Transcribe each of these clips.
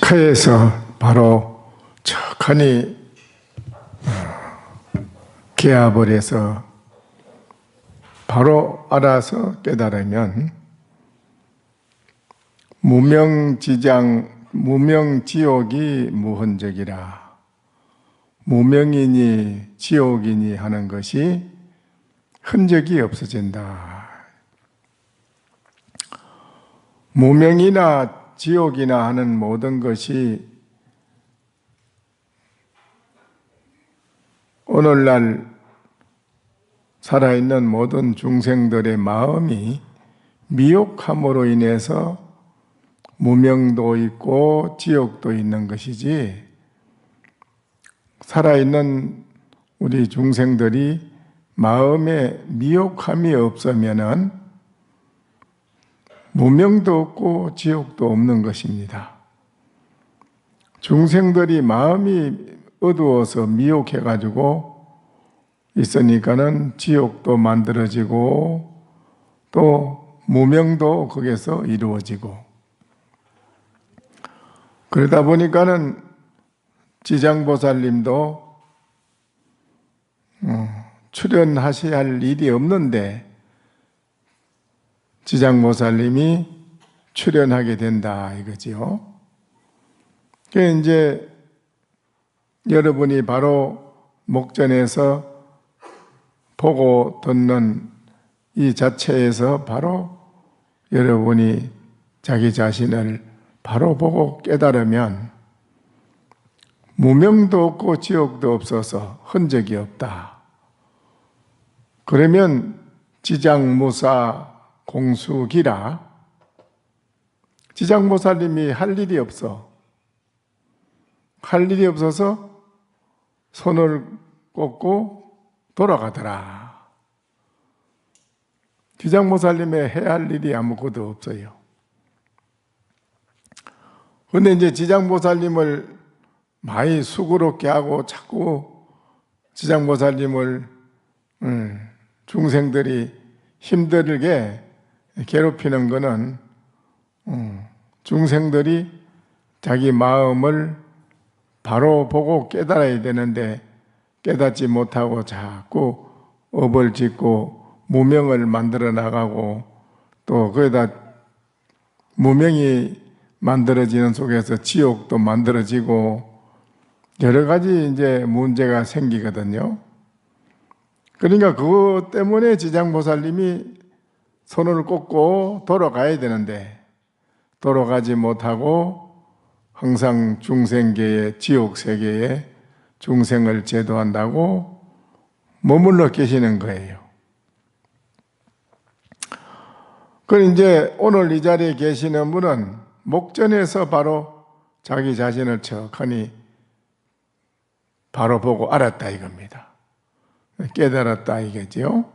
혀에서 바로 척하니 개화버려서 바로 알아서 깨달으면 무명지옥이 무흔적이라. 무명이니 지옥이니 하는 것이 흔적이 없어진다. 무명이나 지옥이나 하는 모든 것이 오늘날 살아있는 모든 중생들의 마음이 미혹함으로 인해서 무명도 있고 지옥도 있는 것이지, 살아있는 우리 중생들이 마음에 미혹함이 없으면은 무명도 없고 지옥도 없는 것입니다. 중생들이 마음이 어두워서 미혹해가지고 있으니까는 지옥도 만들어지고 또 무명도 거기서 이루어지고, 그러다 보니까는 지장보살님도 출연하셔야 할 일이 없는데 지장보살님이 출연하게 된다 이거지요. 그래서 이제 여러분이 바로 목전에서 보고 듣는 이 자체에서 바로 여러분이 자기 자신을 바로 보고 깨달으면 무명도 없고 지옥도 없어서 흔적이 없다. 그러면 지장무사 공수기라. 지장보살님이 할 일이 없어. 할 일이 없어서 손을 꽂고 돌아가더라. 지장보살님의 해야 할 일이 아무것도 없어요. 그런데 이제 지장보살님을 많이 수고롭게 하고 자꾸 지장보살님을 중생들이 힘들게 괴롭히는 것은 중생들이 자기 마음을 바로 보고 깨달아야 되는데 깨닫지 못하고 자꾸 업을 짓고 무명을 만들어 나가고, 또 거기다 무명이 만들어지는 속에서 지옥도 만들어지고 여러 가지 이제 문제가 생기거든요. 그러니까 그것 때문에 지장보살님이 손을 꽂고 돌아가야 되는데 돌아가지 못하고 항상 중생계의 지옥세계에 중생을 제도한다고 머물러 계시는 거예요. 그럼 이제 오늘 이 자리에 계시는 분은 목전에서 바로 자기 자신을 척하니 바로 보고 알았다 이겁니다. 깨달았다 이거죠.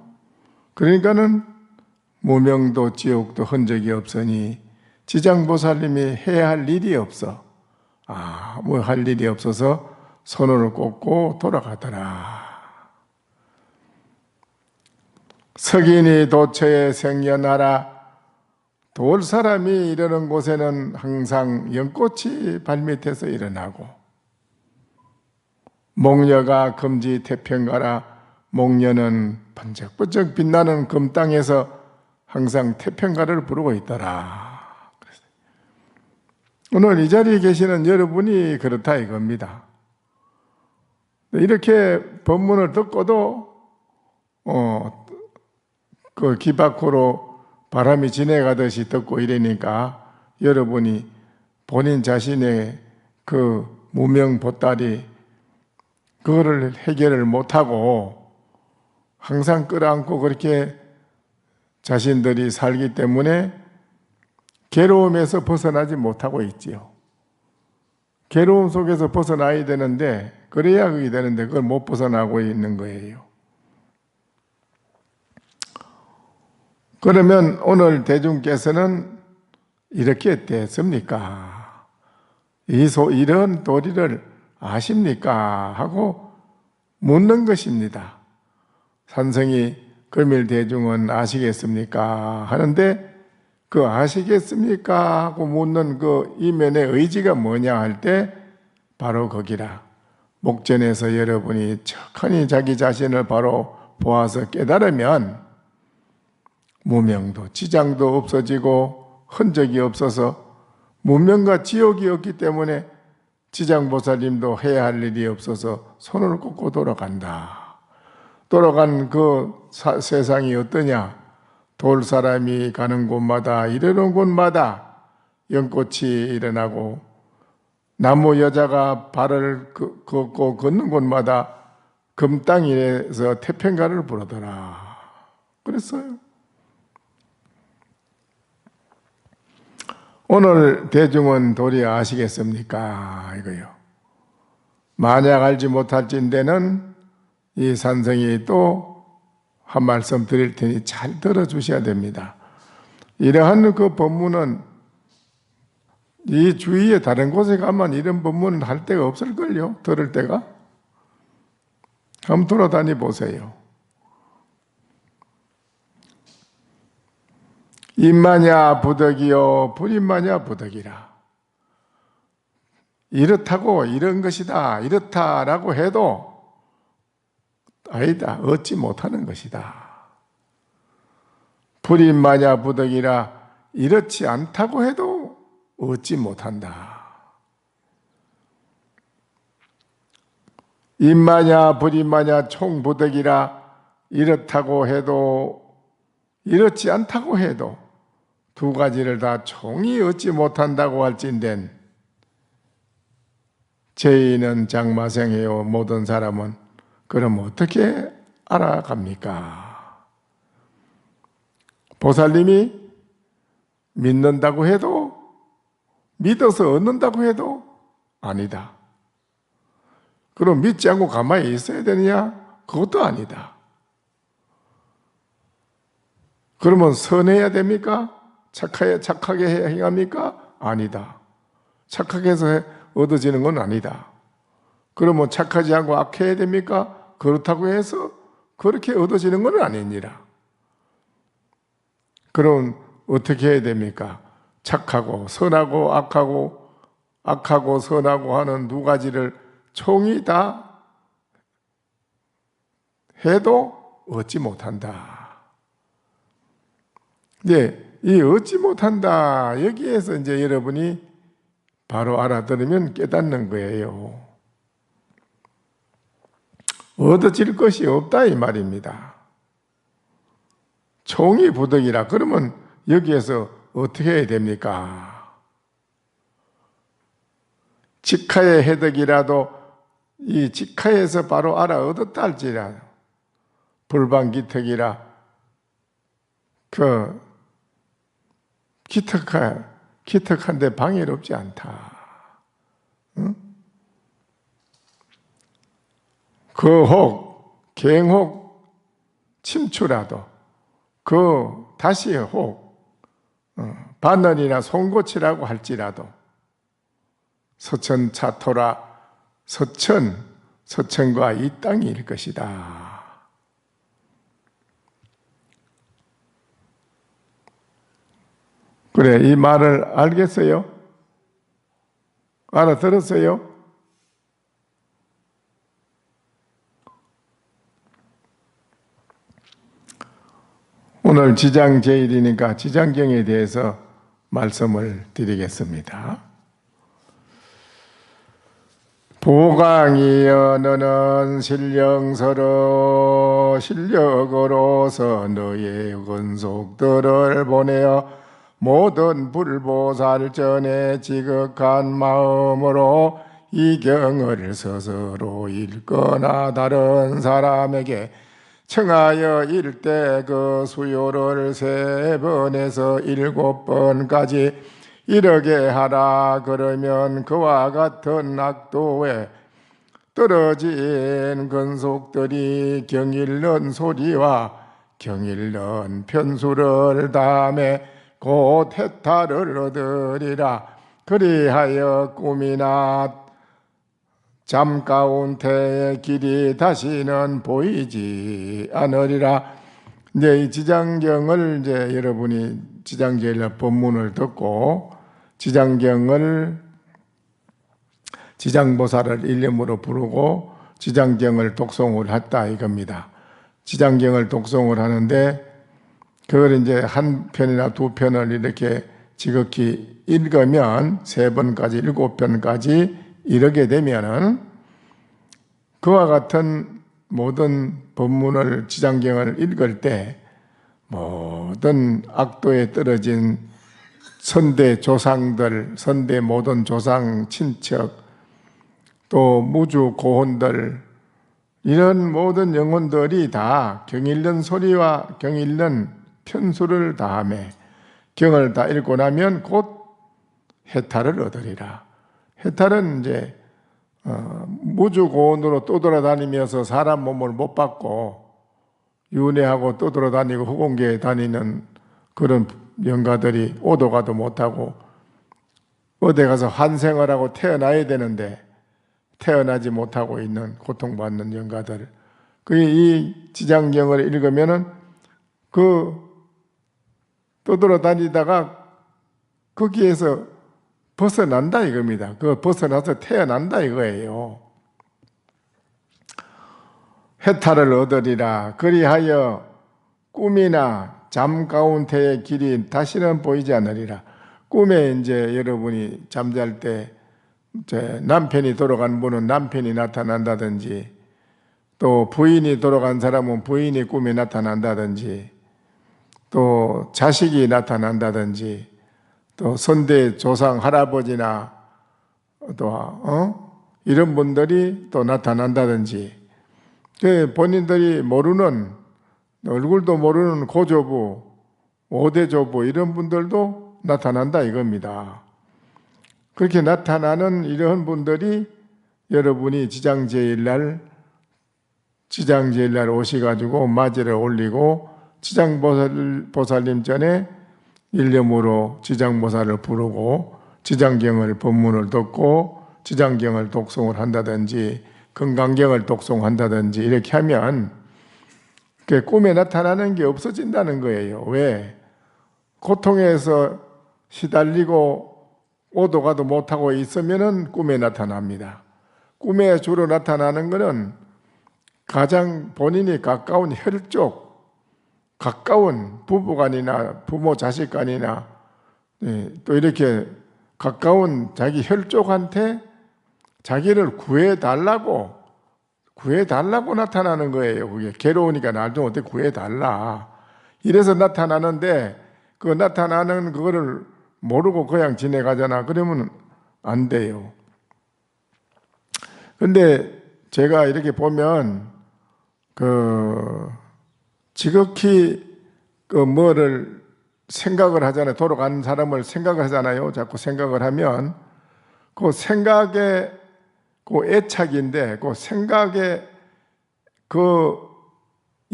그러니까는 무명도 지옥도 흔적이 없으니 지장보살님이 해야 할 일이 없어. 뭐 할 일이 없어서 손을 꽂고 돌아가더라. 석인이 도처에 생겨나라. 돌 사람이 이르는 곳에는 항상 연꽃이 발밑에서 일어나고, 목녀가 금지 태평가라. 목녀는 번쩍번쩍 빛나는 금땅에서 항상 태평가를 부르고 있더라. 오늘 이 자리에 계시는 여러분이 그렇다 이겁니다. 이렇게 법문을 듣고도 그 귀 밖으로 바람이 지나가듯이 듣고 이러니까 여러분이 본인 자신의 그 무명 보따리 그거를 해결을 못하고 항상 끌어안고 그렇게 자신들이 살기 때문에 괴로움에서 벗어나지 못하고 있지요. 괴로움 속에서 벗어나야 되는데, 그래야 그게 되는데 그걸 못 벗어나고 있는 거예요. 그러면 오늘 대중께서는 이렇게 됐습니까? 이런 도리를 아십니까? 하고 묻는 것입니다. 산성이 금일대중은 아시겠습니까? 하는데 그 아시겠습니까? 하고 묻는 그 이면의 의지가 뭐냐 할 때 바로 거기라. 목전에서 여러분이 척하니 자기 자신을 바로 보아서 깨달으면 무명도 지장도 없어지고 흔적이 없어서 무명과 지옥이 없기 때문에 지장보살님도 해야 할 일이 없어서 손을 꽂고 돌아간다. 돌아간 그 세상이 어떠냐? 돌사람이 가는 곳마다 이르는 곳마다 연꽃이 일어나고 나무 여자가 발을 걷고 걷는 곳마다 금땅이에서 태평가를 부르더라. 그랬어요. 오늘 대중은 도리 아시겠습니까? 이거요. 만약 알지 못할진대는 이 산성이 또 한 말씀 드릴 테니 잘 들어주셔야 됩니다. 이러한 그 법문은 이 주위에 다른 곳에 가면 이런 법문을 할 데가 없을걸요. 들을 때가. 한번 돌아다니 보세요. 입마냐 부덕이요 불입마냐 부덕이라. 이렇다고 이런 것이다 이렇다라고 해도 아니다 얻지 못하는 것이다. 불입마냐 부덕이라. 이렇지 않다고 해도 얻지 못한다. 입마냐 불입마냐 총부덕이라. 이렇다고 해도 이렇지 않다고 해도 두 가지를 다 총히 얻지 못한다고 할진된 죄인은 장마생해요. 모든 사람은 그럼 어떻게 알아갑니까? 보살님이 믿는다고 해도 믿어서 얻는다고 해도 아니다. 그럼 믿지 않고 가만히 있어야 되느냐? 그것도 아니다. 그러면 선해야 됩니까? 착하게 해야 행합니까? 아니다. 착하게 해서 얻어지는 건 아니다. 그러면 착하지 않고 악해야 됩니까? 그렇다고 해서 그렇게 얻어지는 건 아니니라. 그럼 어떻게 해야 됩니까? 착하고 선하고 악하고 선하고 하는 두 가지를 총이 다 해도 얻지 못한다. 이제 이 얻지 못한다 여기에서 이제 여러분이 바로 알아들으면 깨닫는 거예요. 얻어질 것이 없다 이 말입니다. 총이 부덕이라. 그러면 여기에서 어떻게 해야 됩니까? 직하의 해덕이라도 이 직하에서 바로 알아 얻었다 할지라도 불방기특이라. 그 기특한데 방해롭지 않다. 응? 그 혹, 갱혹, 침추라도 그 다시 혹 반언이나 송고치라고 할지라도 서천차토라. 서천과 이 땅일 것이다. 그래, 이 말을 알겠어요? 알아들었어요? 오늘 지장 제1이니까 지장경에 대해서 말씀을 드리겠습니다. 보강이여 너는 실력으로서 너의 근속들을 보내어 모든 불보살전에 지극한 마음으로 이 경을 스스로 읽거나 다른 사람에게 청하여 일대 그 수요를 3번에서 7번까지 이르게 하라. 그러면 그와 같은 악도에 떨어진 근속들이 경일는 소리와 경일는 편수를 다음에 곧 해탈을 얻으리라. 그리하여 꿈이나 잠 가운데의 길이 다시는 보이지 않으리라. 이제 이 지장경을 이제 여러분이 지장제일날 법문을 듣고 지장경을 지장보살을 일념으로 부르고 지장경을 독송을 했다 이겁니다. 지장경을 독송을 하는데 그걸 이제 한 편이나 두 편을 이렇게 지극히 읽으면 3번까지 7편까지 이르게 되면은 그와 같은 모든 법문을 지장경을 읽을 때 모든 악도에 떨어진 선대 조상들, 선대 모든 조상 친척 또 무주 고혼들 이런 모든 영혼들이 다 경 읽는 소리와 경 읽는 편수를 다하며 경을 다 읽고 나면 곧 해탈을 얻으리라. 해탈은 이제 무주 고혼으로 떠돌아다니면서 사람 몸을 못 받고 윤회하고 떠돌아다니고 후공계에 다니는 그런 영가들이 오도 가도 못하고 어디 가서 환생을 하고 태어나야 되는데 태어나지 못하고 있는 고통받는 영가들, 이 지장경을 읽으면은 그 떠돌아다니다가 거기에서 벗어난다 이겁니다. 그 벗어나서 태어난다 이거예요. 해탈을 얻으리라. 그리하여 꿈이나 잠 가운데의 길이 다시는 보이지 않으리라. 꿈에 이제 여러분이 잠잘 때 남편이 돌아간 분은 남편이 나타난다든지 또 부인이 돌아간 사람은 부인이 꿈에 나타난다든지 또 자식이 나타난다든지 또 선대 조상 할아버지나 또 이런 분들이 또 나타난다든지 본인들이 모르는 얼굴도 모르는 고조부, 5대 조부 이런 분들도 나타난다 이겁니다. 그렇게 나타나는 이런 분들이 여러분이 지장제일날 오셔가지고 맞이를 올리고 지장보살님 전에 일념으로 지장보살을 부르고 지장경을 법문을 듣고 지장경을 독송을 한다든지 건강경을 독송한다든지 이렇게 하면 꿈에 나타나는 게 없어진다는 거예요. 왜? 고통에서 시달리고 오도 가도 못하고 있으면은 꿈에 나타납니다. 꿈에 주로 나타나는 것은 가장 본인이 가까운 혈족, 가까운 부부간이나 부모 자식간이나 또 이렇게 가까운 자기 혈족한테 자기를 구해달라고 나타나는 거예요. 그게 괴로우니까 날 좀 어떻게 구해달라. 이래서 나타나는데 그 나타나는 그거를 모르고 그냥 지내가잖아. 그러면 안 돼요. 근데 제가 이렇게 보면 지극히 뭐를 생각을 하잖아요. 돌아가는 사람을 생각을 하잖아요. 자꾸 생각을 하면 그 생각의 그 애착인데 그 생각의 그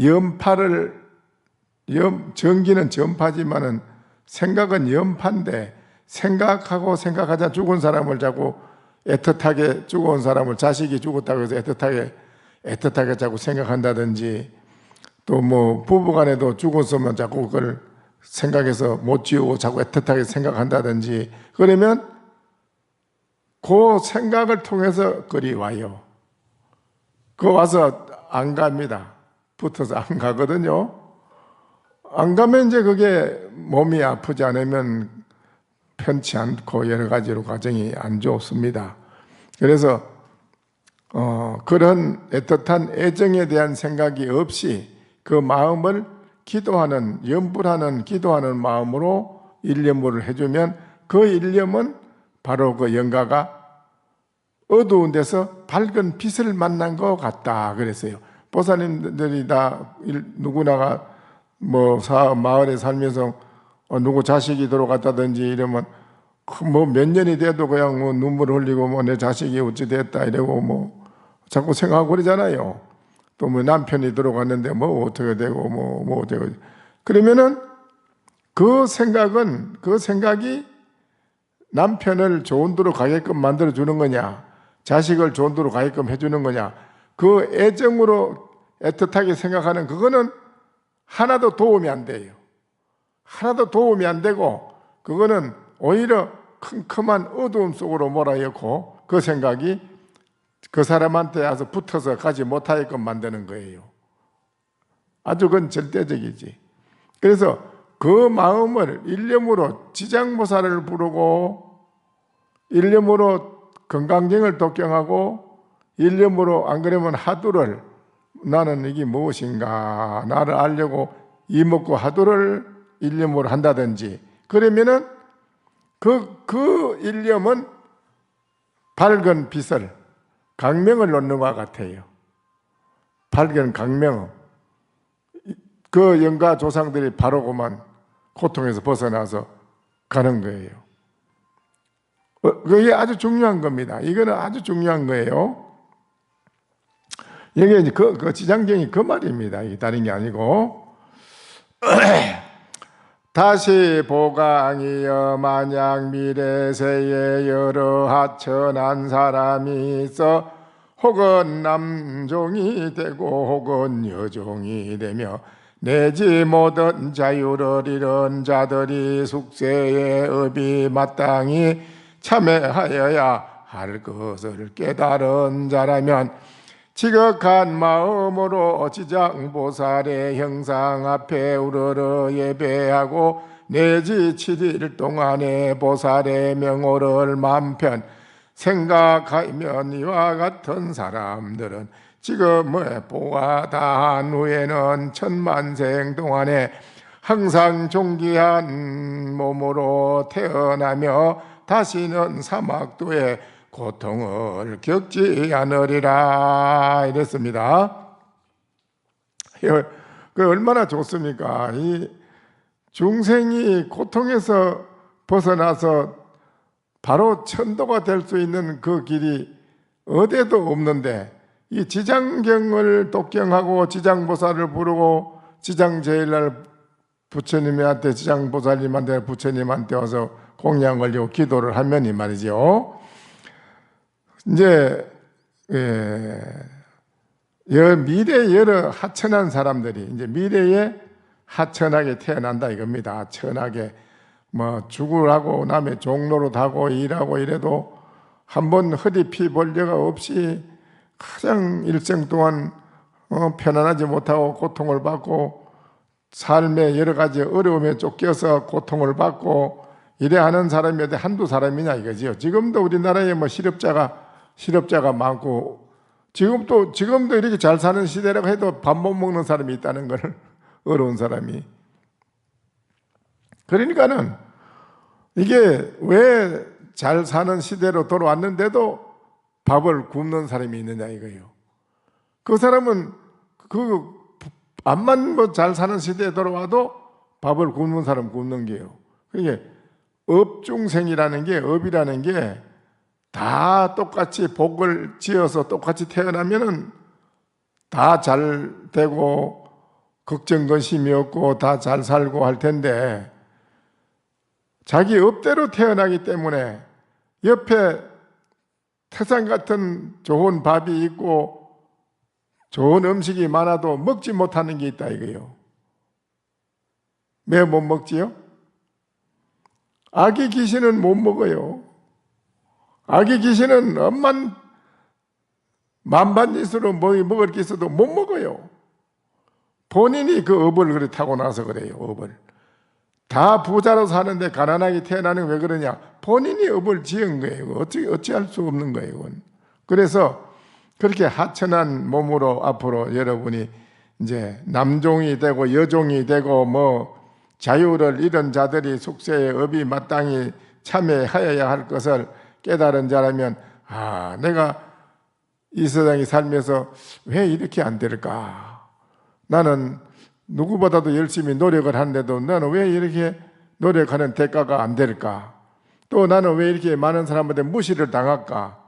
연파를 전기는 전파지만은 생각은 연파인데 생각하고 생각하자 죽은 사람을 자꾸 애틋하게 죽은 사람을 자식이 죽었다고 해서 애틋하게 자꾸 생각한다든지 또 뭐 부부간에도 죽었으면 자꾸 그걸 생각해서 못 지우고 자꾸 애틋하게 생각한다든지 그러면 그 생각을 통해서 그리 와요. 그 와서 안 갑니다. 붙어서 안 가거든요. 안 가면 이제 그게 몸이 아프지 않으면 편치 않고 여러 가지로 과정이 안 좋습니다. 그래서 그런 애틋한 애정에 대한 생각이 없이 그 마음을 기도하는, 염불하는 기도하는 마음으로 일념을 해주면 그 일념은 바로 그 영가가 어두운 데서 밝은 빛을 만난 것 같다 그랬어요. 보살님들이 다 누구나가 마을에 살면서 누구 자식이 돌아갔다든지 이러면 몇 년이 돼도 그냥 눈물 흘리고 내 자식이 어찌 됐다 이러고 자꾸 생각하고 그러잖아요. 또 남편이 들어갔는데 어떻게 되고 어떻게 그러면은 그 생각이 남편을 좋은 데로 가게끔 만들어 주는 거냐, 자식을 좋은 데로 가게끔 해주는 거냐, 그 애정으로 애틋하게 생각하는 그거는 하나도 도움이 안 돼요. 하나도 도움이 안 되고 그거는 오히려 컴컴한 어두움 속으로 몰아넣고 그 생각이 그 사람한테 와서 붙어서 가지 못하게끔 만드는 거예요. 아주 그건 절대적이지. 그래서 그 마음을 일념으로 지장보살을 부르고 일념으로 건강경을 독경하고 일념으로 안 그러면 하두를 나는 이게 무엇인가 나를 알려고 이먹고 하두를 일념으로 한다든지 그러면은 그 일념은 밝은 빛을 강명을 놓는 것 같아요. 밝은 강명. 그 영가 조상들이 바로 고통에서 벗어나서 가는 거예요. 그게 아주 중요한 겁니다. 이거는 아주 중요한 거예요. 여기 이제 그 지장경이 그 말입니다. 이게 다른 게 아니고. 다시 보강이여 만약 미래세에 여러 하천한 사람이 있어 혹은 남종이 되고 혹은 여종이 되며 내지 모든 자유를 잃은 자들이 숙세의 업이 마땅히 참여하여야 할 것을 깨달은 자라면 지극한 마음으로 지장보살의 형상 앞에 우러러 예배하고 내지 7일 동안의 보살의 명호를 만편 생각하면 이와 같은 사람들은 지금의 보가 다한 후에는 천만생 동안에 항상 존귀한 몸으로 태어나며 다시는 사막도에 고통을 겪지 않으리라 이랬습니다. 그 얼마나 좋습니까? 이 중생이 고통에서 벗어나서 바로 천도가 될 수 있는 그 길이 어디에도 없는데 이 지장경을 독경하고 지장보살을 부르고 지장제일날 부처님한테 지장보살님한테 부처님한테 와서 공양 걸리고 기도를 하면 이 말이죠. 이제 미래에 여러 하천한 사람들이 이제 미래에 하천하게 태어난다 이겁니다. 천하게 뭐 죽으라고 남의 종로로 타고 일하고 이래도 한번 허리 피 볼 여가 없이 가장 일생 동안 편안하지 못하고 고통을 받고 삶의 여러 가지 어려움에 쫓겨서 고통을 받고 이래 하는 사람이 어디 한두 사람이냐 이거지요. 지금도 우리나라에 뭐 실업자가 많고 지금도 이렇게 잘 사는 시대라고 해도 밥 못 먹는 사람이 있다는 걸 어려운 사람이. 그러니까는 이게 왜 잘 사는 시대로 돌아왔는데도 밥을 굶는 사람이 있느냐 이거예요. 그 사람은 암만 뭐 잘 사는 시대에 돌아와도 밥을 굶는 사람 굶는 게요. 그게 업중생이라는 게 업이라는 게 다 똑같이 복을 지어서 똑같이 태어나면은 다 잘 되고 걱정 근심이 없고 다 잘 살고 할 텐데 자기 업대로 태어나기 때문에 옆에 태산 같은 좋은 밥이 있고 좋은 음식이 많아도 먹지 못하는 게 있다 이거예요. 왜 못 먹지요? 아기 귀신은 못 먹어요. 아기 귀신은 엄만 만반짓으로 먹을 게 있어도 못 먹어요. 본인이 그 업을 그래 타고 나서 그래요. 업을 다 부자로 사는데 가난하게 태어나는 왜 그러냐? 본인이 업을 지은 거예요. 어찌할 수 없는 거예요. 그건. 그래서 그렇게 하천한 몸으로 앞으로 여러분이 이제 남종이 되고 여종이 되고 뭐 자유를 잃은 자들이 숙세의 업이 마땅히 참여하여야 할 것을 깨달은 자라면 내가 이 세상에 살면서 왜 이렇게 안 될까? 나는 누구보다도 열심히 노력을 하는데도 나는 왜 이렇게 노력하는 대가가 안 될까? 또 나는 왜 이렇게 많은 사람한테 무시를 당할까?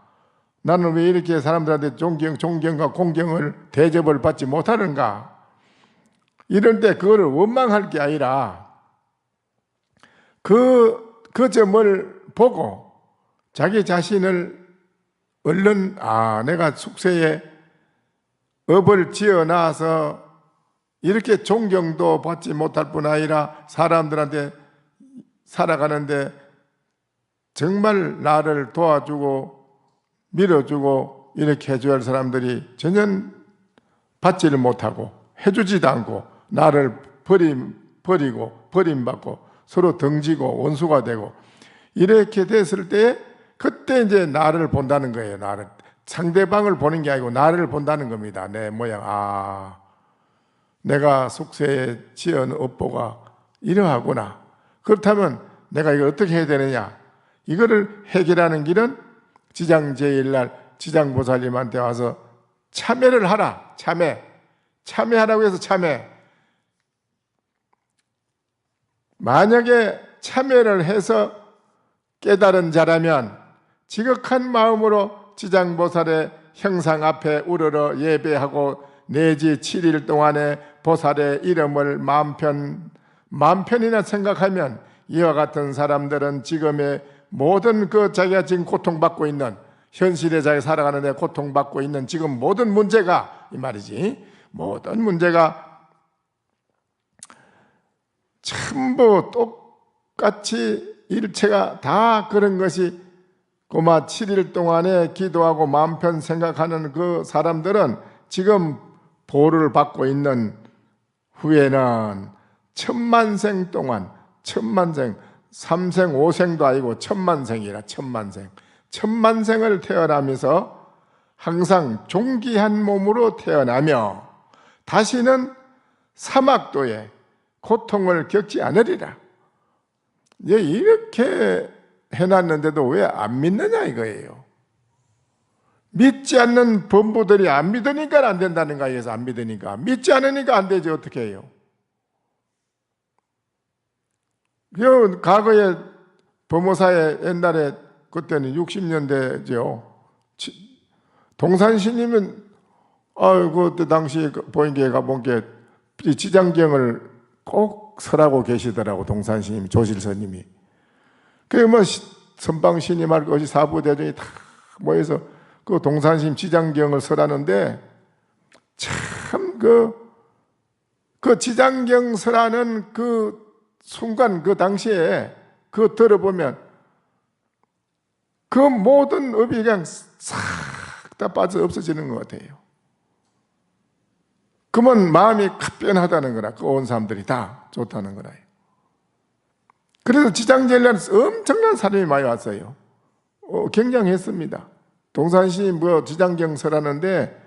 나는 왜 이렇게 사람들한테 존경과 공경을 대접을 받지 못하는가? 이럴 때 그거를 원망할 게 아니라 그 점을 보고 자기 자신을 얼른 내가 숙세에 업을 지어놔서 이렇게 존경도 받지 못할 뿐 아니라 사람들한테 살아가는데 정말 나를 도와주고 밀어주고 이렇게 해줘야 할 사람들이 전혀 받지를 못하고 해주지도 않고 나를 버리고 버림받고 서로 등지고 원수가 되고 이렇게 됐을 때 그때 이제 나를 본다는 거예요. 나를. 상대방을 보는 게 아니고 나를 본다는 겁니다. 내 모양. 내가 속세에 지은 업보가 이러하구나. 그렇다면 내가 이걸 어떻게 해야 되느냐? 이거를 해결하는 길은 지장제일날 지장보살님한테 와서 참회를 하라. 참회하라고 해서 참회. 만약에 참회를 해서 깨달은 자라면 지극한 마음으로 지장보살의 형상 앞에 우러러 예배하고 내지 7일 동안에 보살의 이름을 마음편이나 생각하면 이와 같은 사람들은 지금의 모든 자기가 지금 고통받고 있는 현실에 자기가 살아가는 데 고통받고 있는 지금 모든 문제가 이 말이지 모든 문제가 전부 똑같이 일체가 다 그런 것이 고마 7일 동안에 기도하고 마음편 생각하는 그 사람들은 지금 보호를 받고 있는 후에는 천만생 동안 천만생 3생 5생도 아니고 천만생이라 천만생을 태어나면서 항상 존귀한 몸으로 태어나며 다시는 사막도에 고통을 겪지 않으리라. 이렇게 해놨는데도 왜 안 믿느냐 이거예요. 믿지 않는 범부들이 안 믿으니까 안 된다는 거에서 안 믿으니까 믿지 않으니까 안 되지 어떻게 해요. 과거에 범호사에 옛날에 그때는 60년대죠. 동산스님은 그때 당시에 보인교회 가본 게 지장경을 꼭 설하고 계시더라고. 동산스님, 조실스님이. 그게 선방스님하고 어디 사부대중이 다 모여서 그 동산스님 지장경을 설하는데 참 그 지장경 설하는 그 순간 그 당시에 그거 들어보면 그 모든 업이 그냥 싹 다 빠져 없어지는 것 같아요. 그러면 마음이 갑변하다는 거라. 그 온 사람들이 다 좋다는 거라. 그래서 지장제일날 엄청난 사람이 많이 왔어요. 굉장했습니다. 동산시 지장경 설하는데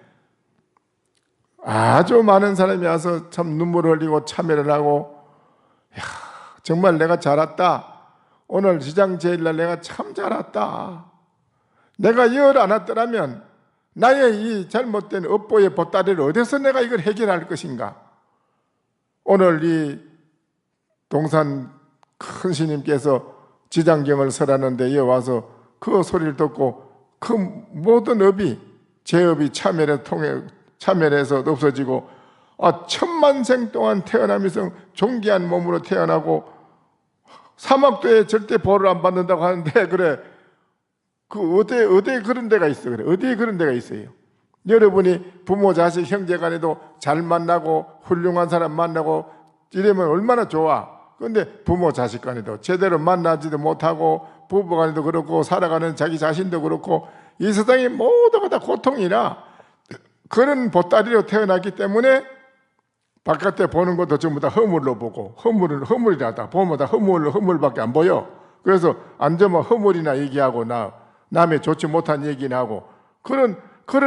아주 많은 사람이 와서 참 눈물을 흘리고 참여를 하고 정말 내가 잘 왔다. 오늘 지장제일날 내가 참 잘 왔다. 내가 열 안 왔더라면 나의 이 잘못된 업보의 보따리를 어디서 내가 이걸 해결할 것인가. 오늘 이 동산 큰 스님께서 지장경을 설하는데 이 와서 그 소리를 듣고 그 모든 업이 제 업이 참여해서 없어지고 천만생 동안 태어나면서 존귀한 몸으로 태어나고 사막도에 절대 보호를 안 받는다고 하는데 그래 어디에 그런 데가 있어. 그래 어디에 그런 데가 있어요. 여러분이 부모 자식 형제 간에도 잘 만나고 훌륭한 사람 만나고 이러면 얼마나 좋아. 그런데 부모 자식 간에도 제대로 만나지도 못하고 부부 간에도 그렇고 살아가는 자기 자신도 그렇고 이 세상의 모두가 다 고통이라 그런 보따리로 태어났기 때문에 바깥에 보는 것도 전부 다 허물로 보고 허물이라다 보면 다 허물밖에 안 보여. 그래서 앉으면 허물이나 얘기하고 남의 좋지 못한 얘기나 하고 그런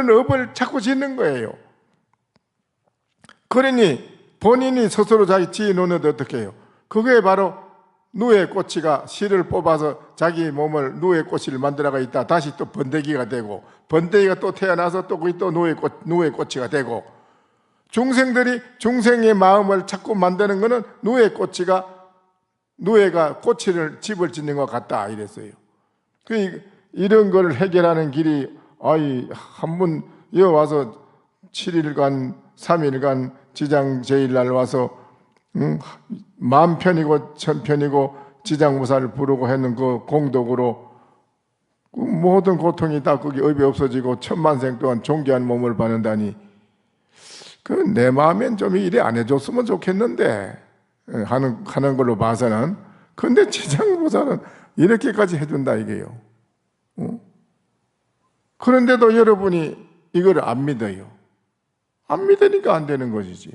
업을 자꾸 짓는 거예요. 그러니 본인이 스스로 자기 지어놓는데 어떻게 해요? 그게 바로 누에 꼬치가 실을 뽑아서 자기 몸을 누에 꼬치를 만들어가 있다 다시 또 번데기가 되고 번데기가 또 태어나서 또 그게 또 누에 꼬치가 되고 중생들이 중생의 마음을 자꾸 만드는 것은 누에가 꼬치를 집을 짓는 것 같다 이랬어요. 이런 걸 해결하는 길이 한 번 여기 와서 7일간 3일간 지장제일날 와서 마음 편이고 천편이고 지장보살을 부르고 했는 그 공덕으로 그 모든 고통이 다 거기 업이 없어지고 천만생 동안 존귀한 몸을 받는다니 내 마음엔 좀 이래 안 해줬으면 좋겠는데 하는 걸로 봐서는. 근데 지장보살은 이렇게까지 해준다 이게요. 그런데도 여러분이 이걸 안 믿어요. 안 믿으니까 안 되는 것이지.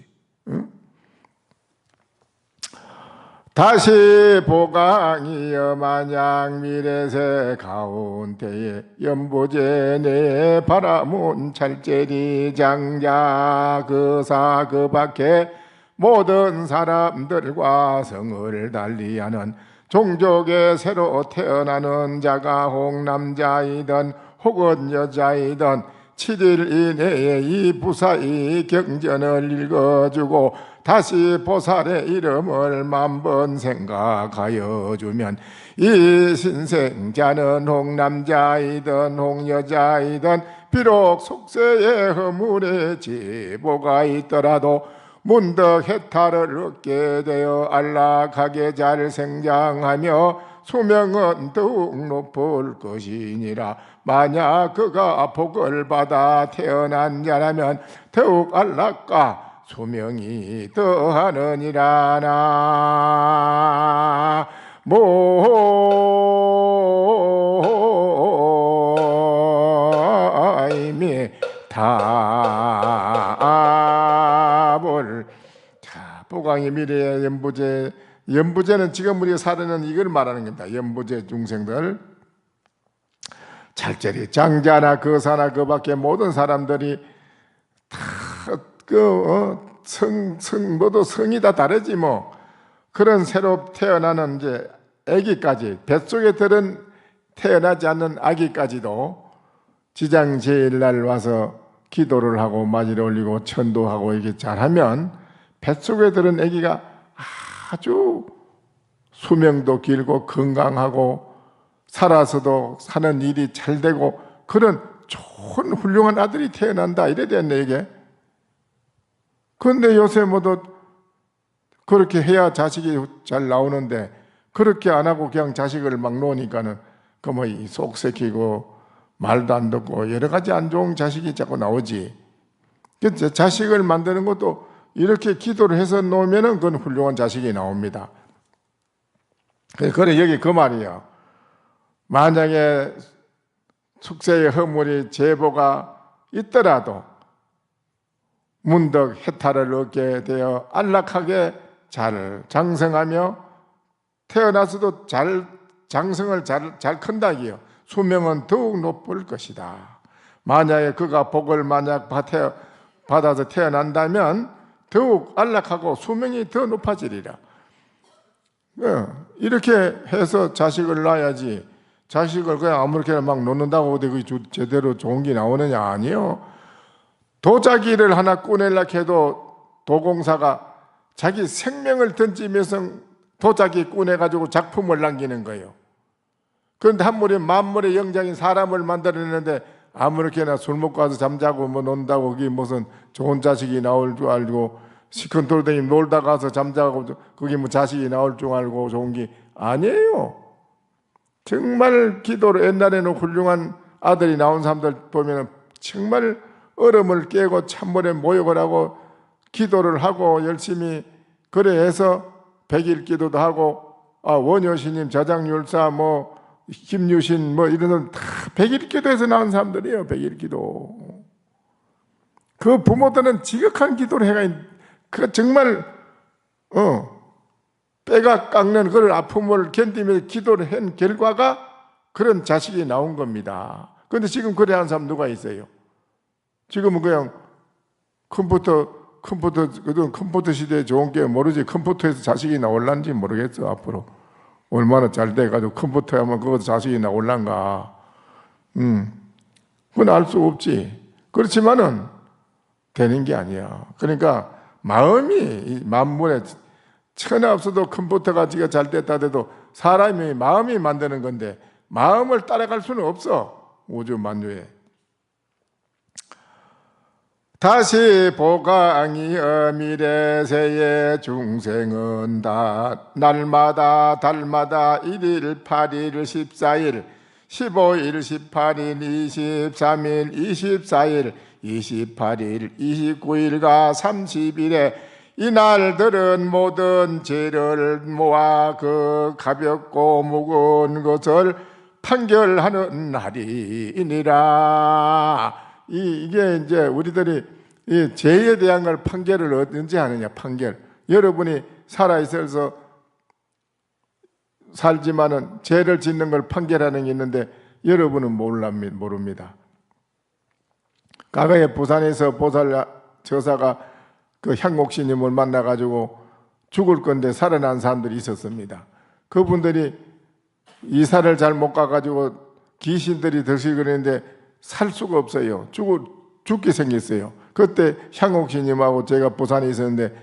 다시 보강이여 만약 미래세 가운데에 연보제 내 바라문 찰제리 장자 그사 그 밖에 모든 사람들과 성을 달리하는 종족에 새로 태어나는 자가 혹 남자이든 혹은 여자이든 7일 이내에 이 부사의 경전을 읽어주고 다시 보살의 이름을 10,000번 생각하여 주면 이 신생자는 혹 남자이든 혹 여자이든 비록 속세의 허물에 지보가 있더라도 문득 해탈을 얻게 되어 안락하게 잘 생장하며 수명은 더욱 높을 것이니라. 만약 그가 복을 받아 태어난 자라면 더욱 안락과 수명이 더하느니라. 나모아이미 답을. 자, 보강의 미래의 연부제. 연부제는 지금 우리가 사는 이걸 말하는 겁니다. 연부제 중생들, 찰제리 장자나 거사나 그 밖에 모든 사람들이 다 모두 성이 다 다르지 뭐. 그런 새로 태어나는 이제 아기까지, 뱃속에 들은 태어나지 않는 아기까지도 지장 제일날 와서 기도를 하고 마지를 올리고 천도하고 이렇게 잘하면 뱃속에 들은 아기가 아주 수명도 길고 건강하고 살아서도 사는 일이 잘 되고 그런 좋은 훌륭한 아들이 태어난다 이래 됐네 이게. 그런데 요새 모두 그렇게 해야 자식이 잘 나오는데 그렇게 안 하고 그냥 자식을 막 놓으니까는 그 뭐 속 삭히고 말도 안 듣고 여러 가지 안 좋은 자식이 자꾸 나오지. 그래서 자식을 만드는 것도 이렇게 기도를 해서 놓으면은 그건 훌륭한 자식이 나옵니다. 그래 여기 그 말이에요. 만약에 숙세의 허물이 제보가 있더라도 문득 해탈을 얻게 되어 안락하게 잘 장성하며 태어나서도 잘 장성을 잘 큰다기요. 수명은 더욱 높을 것이다. 만약에 그가 복을 만약 받아서 태어난다면 더욱 안락하고 수명이 더 높아지리라. 이렇게 해서 자식을 낳아야지. 자식을 그냥 아무렇게나 막 놓는다고 어디 제대로 좋은 게 나오느냐? 아니요. 도자기를 하나 꺼내려고 해도 도공사가 자기 생명을 던지면서 도자기 꺼내가지고 작품을 남기는 거예요. 그런데 만물의 영장인 사람을 만들었는데 아무렇게나 술 먹고 와서 잠자고 뭐 논다고 그게 무슨 좋은 자식이 나올 줄 알고 시큰돌덩이 놀다 가서 잠자고 그게 뭐 자식이 나올 줄 알고 좋은 게 아니에요. 정말 기도를 옛날에는 훌륭한 아들이 나온 사람들 보면 정말 얼음을 깨고 찬물에 모욕을 하고 기도를 하고 열심히 그래 해서 백일 기도도 하고 원효신님, 자장율사, 뭐 김유신 뭐 이런 사람 다 백일 기도에서 나온 사람들이에요. 백일 기도. 그 부모들은 지극한 기도를 해가 그 정말 빼가 깎는 그런 아픔을 견디면서 기도를 한 결과가 그런 자식이 나온 겁니다. 그런데 지금 그래 한 사람 누가 있어요? 지금은 그냥 컴퓨터 시대에 좋은 게 모르지. 컴퓨터에서 자식이 나올란지 모르겠어. 앞으로 얼마나 잘 돼가지고 컴퓨터에 하면 그것도 자식이 나올란가. 그건 알 수 없지. 그렇지만은 되는 게 아니야. 그러니까 마음이 만물에 천하 없어도 컴퓨터가 지가 잘 됐다 해도 사람이 마음이 만드는 건데 마음을 따라갈 수는 없어. 우주 만유에. 다시 보강이여 미래세의 중생은 다 날마다 달마다 1일 8일 14일 15일 18일 23일 24일 28일, 29일과 30일에 이날들은 모든 죄를 모아 그 가볍고 무거운 것을 판결하는 날이니라. 이게 이제 우리들이 이 죄에 대한 걸 판결을 언제 하느냐, 판결. 여러분이 살아있어서 살지만은 죄를 짓는 걸 판결하는 게 있는데 여러분은 모릅니다. 과거에 부산에서 보살 저사가 그 향옥스님을 만나가지고 죽을 건데 살아난 사람들이 있었습니다. 그분들이 이사를 잘 못 가가지고 귀신들이 드시고 그러는데 살 수가 없어요. 죽게 생겼어요. 그때 향옥스님하고 제가 부산에 있었는데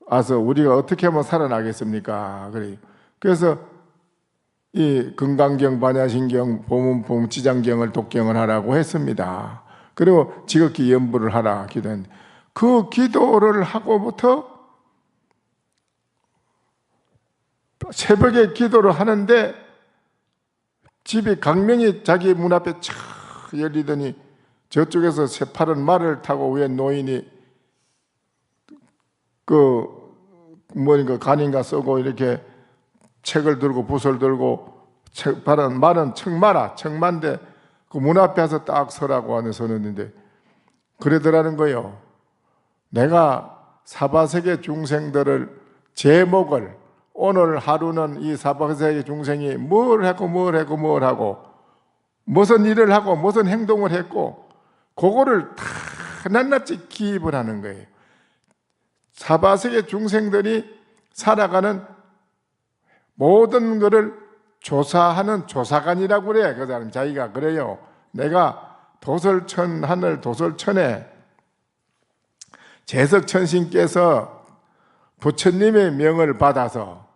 와서 우리가 어떻게 하면 살아나겠습니까? 그래요. 그래서 이 금강경, 반야신경, 보문품, 지장경을 독경을 하라고 했습니다. 그리고 지극히 염불을 하라 기도했는데 그 기도를 하고부터 새벽에 기도를 하는데 집이 강명이 자기 문 앞에 촥 열리더니 저쪽에서 새파란 말을 타고 왜 노인이 뭐인가 간인가 쓰고 이렇게 책을 들고 붓을 들고 파란 말은 청마인데 그 문 앞에 와서 딱 서라고 하는 서는데 그러더라는 거요. 내가 사바세계 중생들을 제목을 오늘 하루는 이 사바세계 중생이 뭘 하고 무슨 일을 하고 무슨 행동을 했고 그거를 다 낱낱이 기입을 하는 거예요. 사바세계 중생들이 살아가는 모든 것을 조사하는 조사관이라고 그래. 그 사람 자기가 그래요. 내가 도설천 하늘 도설천에 제석천신께서 부처님의 명을 받아서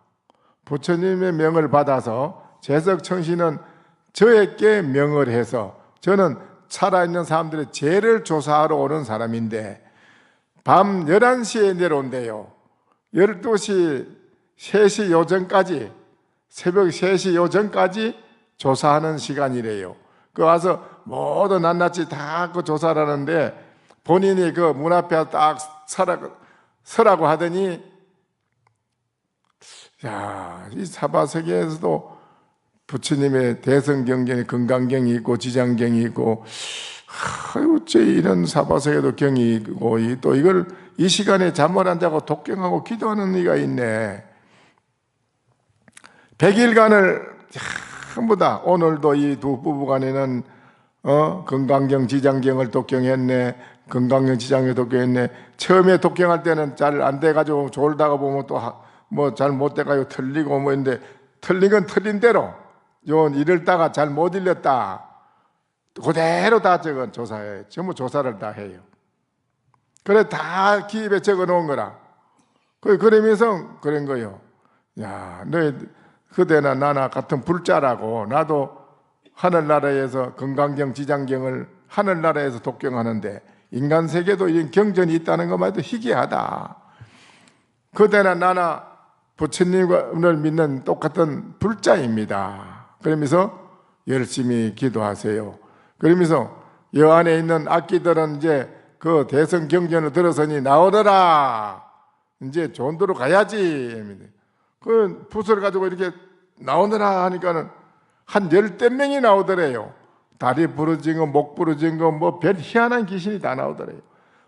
제석천신은 저에게 명을 해서 저는 살아있는 사람들의 죄를 조사하러 오는 사람인데 밤 11시에 내려온대요. 12시 3시 요전까지 새벽 3시 요전까지 조사하는 시간이래요. 그 와서 모두 낱낱이 다 그 조사를 하는데 본인이 그 문 앞에 딱 서라고 하더니 야, 이 사바세계에서도 부처님의 대성경전에 금강경이 있고 지장경이 있고 어째 이런 사바세계도 경이 있고 또 이걸 이 시간에 잠을 안 자고 독경하고 기도하는 이가 있네. 100일간을 전부 다 오늘도 이 두 부부간에는 금강경 지장경을 독경했네. 금강경 지장경 독경했네. 처음에 독경할 때는 잘 안 돼가지고 졸다가 보면 또 뭐 잘 못 돼가지고 틀리고 뭐 있는데 틀린 건 틀린 대로 이럴다가 잘 못 읽렸다 그대로 다 적은 조사해. 전부 조사를 다 해요. 그래 다 기입에 적어 놓은 거라. 그러면서 그런 거요. 야, 너희 그대나 나나 같은 불자라고 나도 하늘나라에서 금강경 지장경을 하늘나라에서 독경하는데 인간 세계도 이런 경전이 있다는 것만 해도 희귀하다. 그대나 나나 부처님을 믿는 똑같은 불자입니다. 그러면서 열심히 기도하세요. 그러면서 여 안에 있는 악기들은 이제 그 대성 경전을 들어서니 나오더라. 이제 존도로 가야지. 그 붓을 가지고 이렇게 나오더라 하니까는 한 10대 명이 나오더래요. 다리 부러진 거, 목 부러진 거, 뭐 별 희한한 귀신이 다 나오더래요.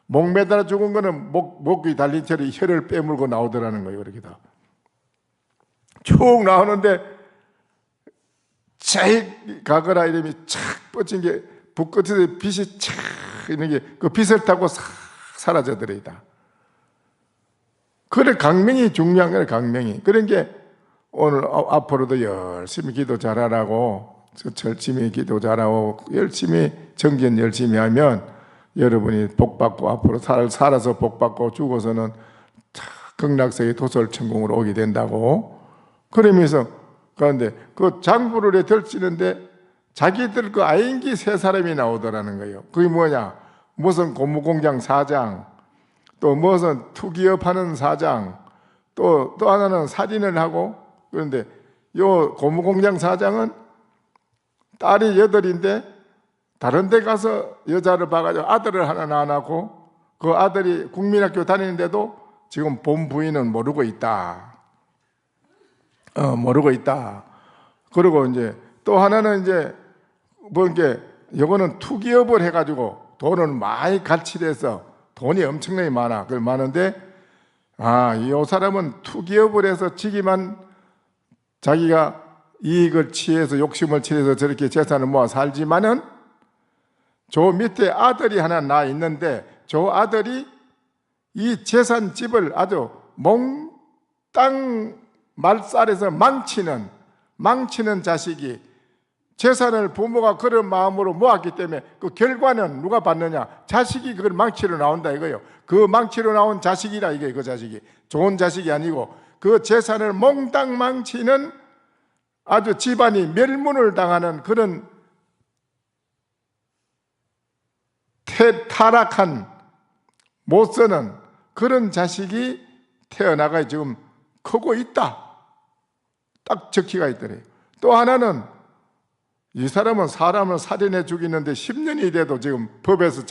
목 매달아 죽은 거는 목이 달린 채로 혀를 빼물고 나오더라는 거예요. 이렇게 다. 쭉 나오는데 차익 가거라 이름이 착 뻗친 게 붓끝에서 빛이 착 있는 게 그 빛을 타고 싹 사라져더래요. 그래 강명이 중요한 거예요. 강명이. 그런 게 오늘 앞으로도 열심히 기도 잘하라고 열심히 기도 잘하고 열심히 정견 열심히 하면 여러분이 복받고 앞으로 살아서 복받고 죽어서는 극락세계 도솔천공으로 오게 된다고. 그러면서 그런데 그 장부를 들치는데 자기들 그 아인기 세 사람이 나오더라는 거예요. 그게 뭐냐? 무슨 고무공장 사장, 또 무슨 투기업 하는 사장, 또 하나는 살인을 하고. 그런데 요 고무공장 사장은 딸이 8인데 다른 데 가서 여자를 봐가지고 아들을 하나 낳아놓고 그 아들이 국민학교 다니는데도 지금 본 부인은 모르고 있다. 모르고 있다. 그리고 이제 또 하나는 이제 뭔게 이거는 투기업을 해가지고 돈을 많이 갈취해서 돈이 엄청나게 많아. 그 많은데 이 사람은 투기업을 해서 지기만 자기가 이익을 취해서 욕심을 취해서 저렇게 재산을 모아 살지만은 저 밑에 아들이 하나 나 있는데 저 아들이 이 재산집을 아주 몽땅 말살해서 망치는 자식이 재산을 부모가 그런 마음으로 모았기 때문에 그 결과는 누가 받느냐? 자식이 그걸 망치로 나온다 이거예요. 그 망치로 나온 자식이라 이게 그 자식이 좋은 자식이 아니고 그 재산을 몽땅 망치는 아주 집안이 멸문을 당하는 그런 타락한 못 쓰는 그런 자식이 태어나가 지금 크고 있다. 딱 적기가 있더래요. 또 하나는 이 사람은 사람을 살인해 죽이는데 10년이 돼도 지금 법에서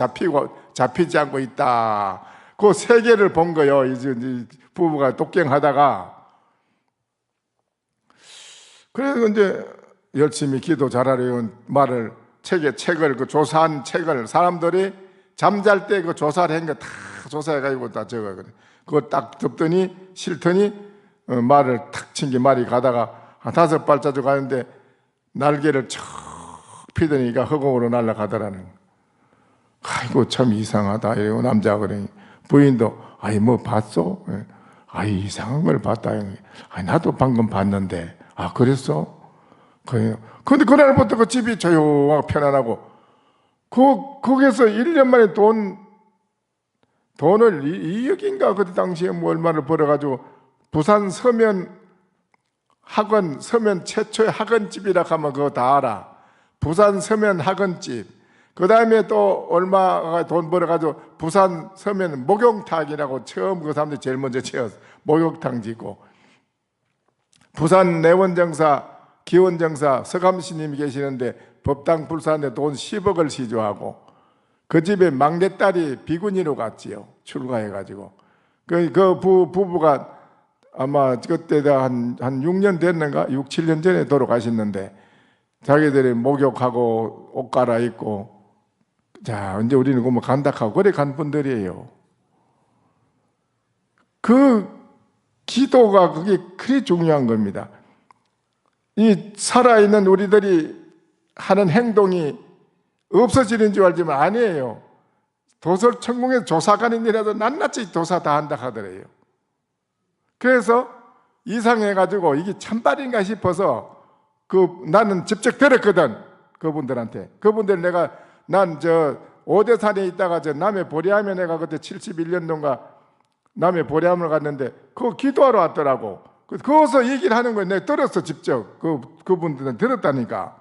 잡히지 않고 있다. 그 세 개를 본 거예요. 이제 부부가 독경하다가. 그래서 이제 열심히 기도 잘하려는 말을 책을 그 조사한 책을 사람들이 잠잘 때 그 조사를 한 거 다 조사해가지고 다 적어. 그거 딱 덮더니 싫더니 말을 탁 친 게 말이 가다가 한 5발자주 가는데 날개를 척 피더니가 허공으로 날아가더라는. 아이고 참 이상하다. 이러고 남자가 그러니 부인도 뭐 봤어? 이상한 걸 봤다. 나도 방금 봤는데. 그랬어? 근데 그날부터 그 집이 조용하고 편안하고 거기서 1년 만에 돈을 2억인가 그때 당시에 뭐 얼마를 벌어가지고 부산 서면 최초의 학원집이라 하면 그거 다 알아. 부산 서면 학원집. 그 다음에 또 얼마가 돈 벌어가지고 부산 서면 목욕탕이라고 처음 그 사람들이 제일 먼저 지었어. 목욕탕 짓고. 부산 내원정사, 기원정사 서감시님이 계시는데 법당 불사한테 돈 10억을 시조하고 그 집에 막내딸이 비구니로 갔지요. 출가해가지고. 그 부부가 아마 그때가 한 6년 됐는가? 6, 7년 전에 돌아가셨는데 자기들이 목욕하고 옷 갈아입고 자 이제 우리는 그뭐 간다 하고 그래 간 분들이에요. 그 기도가 그게 그리 중요한 겁니다. 이 살아있는 우리들이 하는 행동이 없어지는 줄 알지만 아니에요. 도설천공에서 조사관인이라도 낱낱이 조사 다 한다 하더래요. 그래서 이상해가지고 이게 참말인가 싶어서 나는 직접 들었거든. 그분들한테. 그분들 난 오대산에 있다가 남해 보리암에 내가 그때 71년도인가 남해 보리암을 갔는데 그거 기도하러 왔더라고. 거기서 얘기를 하는 거예요. 내가 들었어 직접. 그분들은 들었다니까.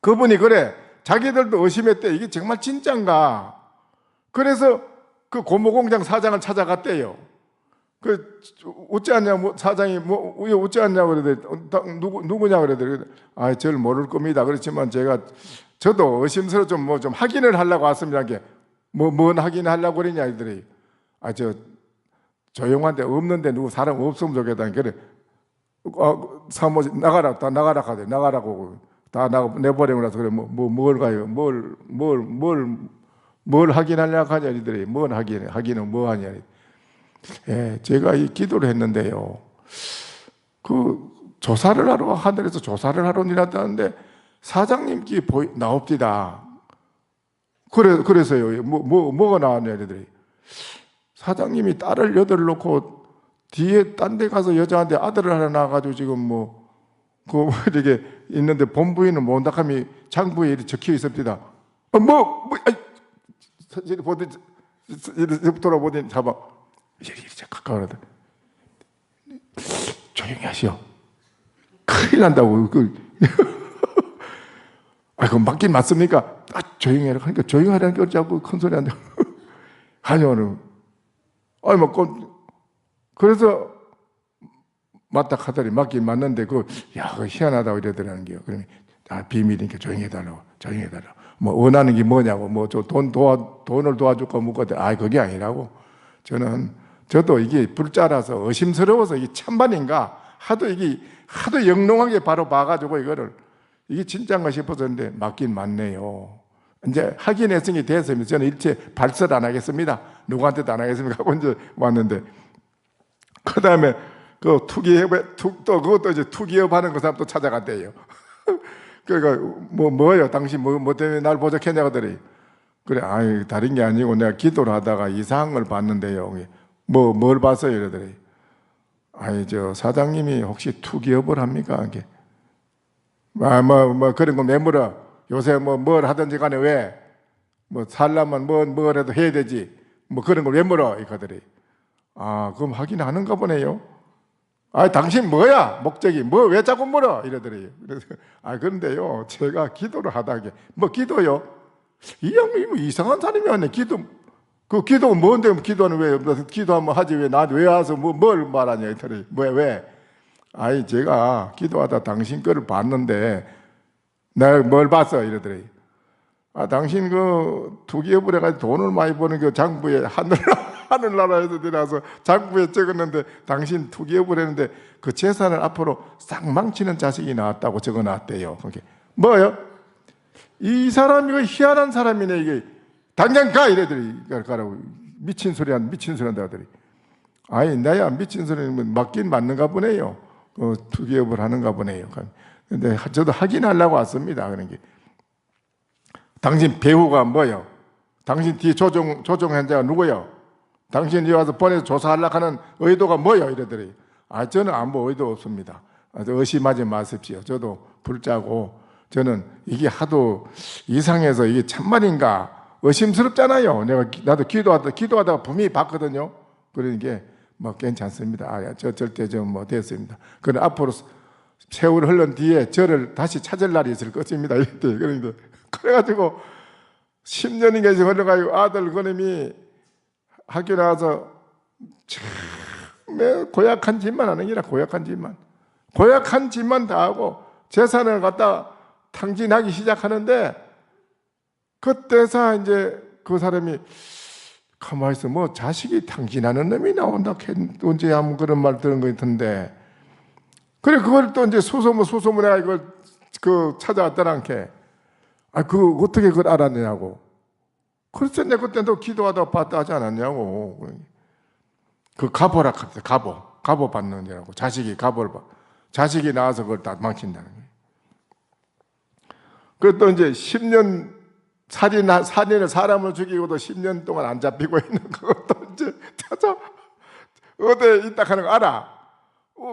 그분이 그래. 자기들도 의심했대. 이게 정말 진짠가. 그래서 그 고모공장 사장을 찾아갔대요. 어찌 않냐, 사장이, 왜 어찌 않냐고 그러더니, 누구냐고 그러더니, 저를 모를 겁니다. 그렇지만 저도 의심스러워 좀 확인을 하려고 왔습니다. 뭔 확인을 하려고 그러냐, 이들이. 조용한데 없는데 누구 사람 없으면 좋겠다. 그래. 사무실 나가라, 다 나가라 하대. 나가라고. 다 내버리고 나서 그래. 뭘 가요? 뭘 확인하려고 하냐, 이들이. 확인은 뭐 하냐. 제가 이 기도를 했는데요. 조사를 하러, 하늘에서 조사를 하러 일하다는데 사장님께 나옵디다. 그래서요. 뭐가 나왔냐, 이들이. 사장님이 딸을 8 놓고 뒤에 딴 데 가서 여자한테 아들을 하나 낳아가지고 지금 이렇게 있는데 본부인은 몬다함이 장부에 이렇게 적혀 있습니다. 돌아보더니 잡아. 이제 가까워라다. 조용히 하시오. 큰일 난다고. 그럼 맞긴 맞습니까? 조용히 해라. 그러니까 조용히 하라는 게 어쩌고 큰 소리 한다고. 아니요. 그래서 맞다 하더니 맞긴 맞는데 그거 희한하다고 이러더라는 게요. 그러면 다 비밀이니까 조용히 해달라고, 조용히 해달라고. 뭐 원하는 게 뭐냐고, 뭐 저 돈을 도와줄까 묻거든. 그게 아니라고. 저도 이게 불자라서 의심스러워서 이게 참반인가 하도 영롱하게 바로 봐가지고 이게 진짜인가 싶었는데 맞긴 맞네요. 이제 확인했으니 됐습니다. 저는 일체 발설 안 하겠습니다. 누구한테도 안 하겠습니다 하고 이제 왔는데, 그 다음에 그 그것도 이제 투기업 하는 그 사람 또 찾아갔대요. 그러니까 뭐요? 당신 뭐 때문에 날 보적했냐고 하더니, 그래, 다른 게 아니고 내가 기도를 하다가 이상한 걸 봤는데요. 뭘 봤어요? 이러더니, 저 사장님이 혹시 투기업을 합니까? 이게 그런 거 매물어. 요새 뭘 하든지 간에 왜 살려면 뭐라도 해야 되지. 그런 걸 왜 물어? 이거들이. 그럼 하긴 하는가 보네요. 당신 뭐야? 목적이 왜 자꾸 물어? 이러더래요. 그래서 그런데요, 제가 기도를 하다가 기도요? 이 양반이 이상한 사람이 왔네. 기도가 뭔데 기도는 왜 기도하면 하지 왜 나한테 왜 와서 뭘 말하냐 이더래요. 왜? 제가 기도하다 당신 거를 봤는데 내가 뭘 봤어? 이러더래요. 당신 투기업을 해가지고 돈을 많이 버는 장부에 하늘나라에서 내려와서 장부에 적었는데 당신 투기업을 했는데 그 재산을 앞으로 싹 망치는 자식이 나왔다고 적어놨대요. 그게 뭐요? 이 사람이 희한한 사람이네. 이게 당장 가 이래더니 가라고. 미친 소리 한다 하더니, 나야 미친 소리는 맞긴 맞는가 보네요. 투기업을 하는가 보네요. 근데 저도 확인하려고 왔습니다. 그런 게. 당신 배우가 뭐요? 당신 뒤에 조종 현자가 누구요? 당신이 와서 보내서 조사하려고 하는 의도가 뭐요? 이러더니, 저는 아무 의도 없습니다. 의심하지 마십시오. 저도 불자고, 저는 이게 하도 이상해서 이게 참말인가 의심스럽잖아요. 나도 기도하다가 분명히 봤거든요. 그러니까 괜찮습니다. 저 절대 됐습니다. 그래 앞으로 세월 흘른 뒤에 저를 다시 찾을 날이 있을 것입니다. 이때 그래가지고 10년인가 흘러가지고 아들 그놈이 학교 나와서 참 고약한 짓만 하는 게라. 고약한 짓만 다 하고 재산을 갖다 탕진하기 시작하는데, 그때서 이제 그 사람이 가만히 있어 자식이 탕진하는 놈이 나온다 언제 한번 그런 말 들은 거 같은데, 그래 그걸 또 이제 소소문에 이걸 찾아왔더란 게, 어떻게 그걸 알았냐고. 그래서 내가 그때도 기도하다가 봤다 하지 않았냐고. 가보라 합니다. 가보 받는다고. 자식이 가보를 봐. 자식이 나와서 그걸 다 망친다는 거예요. 그래서 또 이제 10년 살인을 사람을 죽이고도 10년 동안 안 잡히고 있는 그것도 이제 찾아 어디에 있다 하는 거 알아.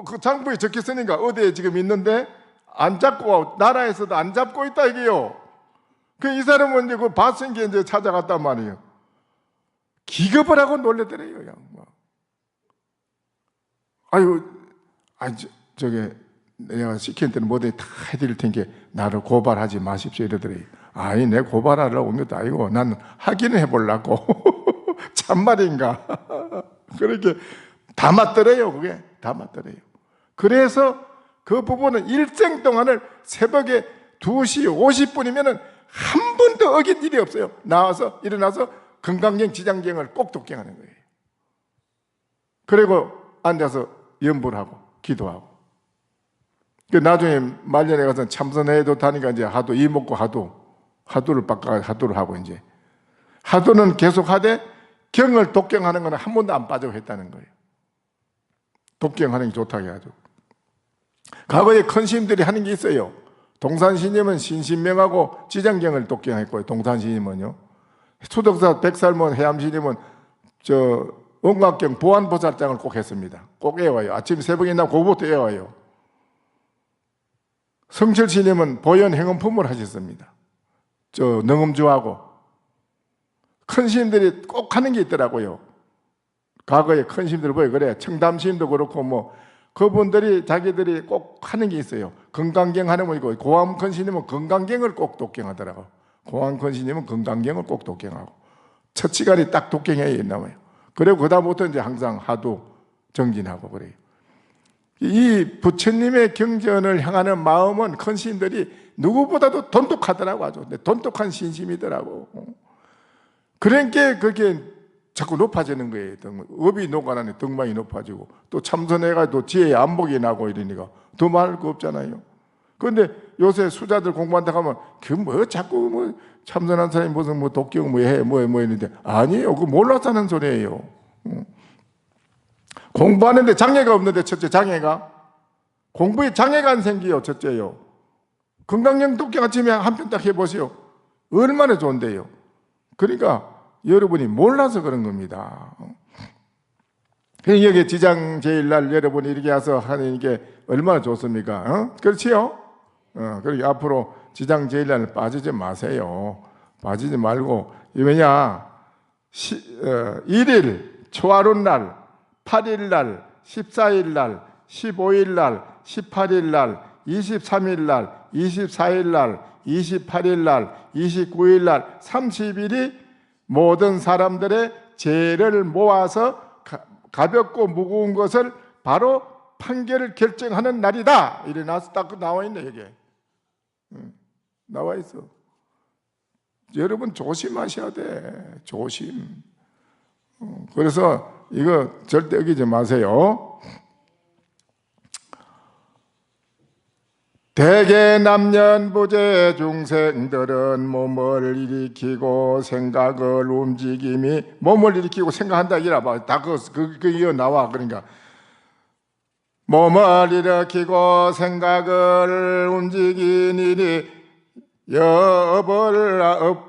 그 장부에 적혔으니까 어디에 지금 있는데 안 잡고 나라에서도 안 잡고 있다 이게요. 이 사람은 이제 그 봤으니까 이제 찾아갔단 말이에요. 기겁을 하고 놀래더래요. 저게 내가 시킨 때는 뭐든 다 해드릴 테니까 나를 고발하지 마십시오 이러더래요. 내 고발하려고 온 것도 아니고 나는 확인을 해보려고. 참말인가. 그렇게 다 맞더래요. 그게 다 맞더래요. 그래서 그 부분은 일생 동안을 새벽에 2시 50분이면 한 번도 어긴 일이 없어요. 일어나서 건강경 지장경을 꼭 독경하는 거예요. 그리고 앉아서 연부를 하고 기도하고. 나중에 말년에 가서 참선회도 다니까 이제 하도 이목구 하도를 바꿔 하도를 하고 이제 하도는 계속 하되 경을 독경하는 거는 한 번도 안 빠지고 했다는 거예요. 독경하는 게 좋다고 해가지고. 과거에 큰 스님들이 하는 게 있어요. 동산스님은 신신명하고 지장경을 독경했고요. 동산스님은요. 수덕사 백살문 해암스님은 원각경 보안보살장을 꼭 했습니다. 꼭 외워요. 아침 새벽에 나 그거부터 외워요. 성철스님은 보현 행음품을 하셨습니다. 능음주하고. 큰 스님들이 꼭 하는 게 있더라고요. 과거에 큰 스님들 보여 그래. 청담스님도 그렇고 그분들이 자기들이 꼭 하는 게 있어요. 건강경 하는 거 있고, 고암 큰 스님은 건강경을 꼭 독경하더라고. 고암 큰 스님은 건강경을 꼭 독경하고 첫 시간이 딱 독경해야 있나봐요. 그리고 그다음부터 이제 항상 하도 정진하고 그래요. 이 부처님의 경전을 향하는 마음은 큰 스님들이 누구보다도 돈독하더라고. 아주 돈독한 신심이더라고. 그러니까 그게 자꾸 높아지는 거예요. 업이 녹아나니 덕망이 높아지고, 또 참선해가지고 지혜의 안목이 나고 이러니까 더 말할 거 없잖아요. 그런데 요새 수자들 공부한다 하면 그 뭐 자꾸 뭐 참선한 사람이 무슨 뭐 독경 뭐 해 뭐 했는데, 아니에요. 그거 몰라서 하는 소리예요. 공부하는데 장애가 없는데, 첫째 장애가 공부에 장애가 안 생기요. 첫째요. 건강형 독경 아침에 한 편 딱 해보세요. 얼마나 좋은데요. 그러니까 여러분이 몰라서 그런 겁니다. 여기 지장 제일날 여러분이 이렇게 와서 하는 게 얼마나 좋습니까? 그렇지요? 그리고 앞으로 지장 제일날 빠지지 마세요. 빠지지 말고, 왜냐 1일 초하룻날, 8일날, 14일날, 15일날, 18일날, 23일날, 24일날, 28일날, 29일날, 30일이 모든 사람들의 죄를 모아서 가볍고 무거운 것을 바로 판결을 결정하는 날이다. 이래 딱 나와 있네. 여기에 나와 있어. 여러분 조심하셔야 돼. 조심. 그래서 이거 절대 어기지 마세요. 대개 남년부재 중생들은 몸을 일으키고 생각을 움직임이, 몸을 일으키고 생각한다 이라 봐. 다 이어 나와. 그러니까 몸을 일으키고 생각을 움직이니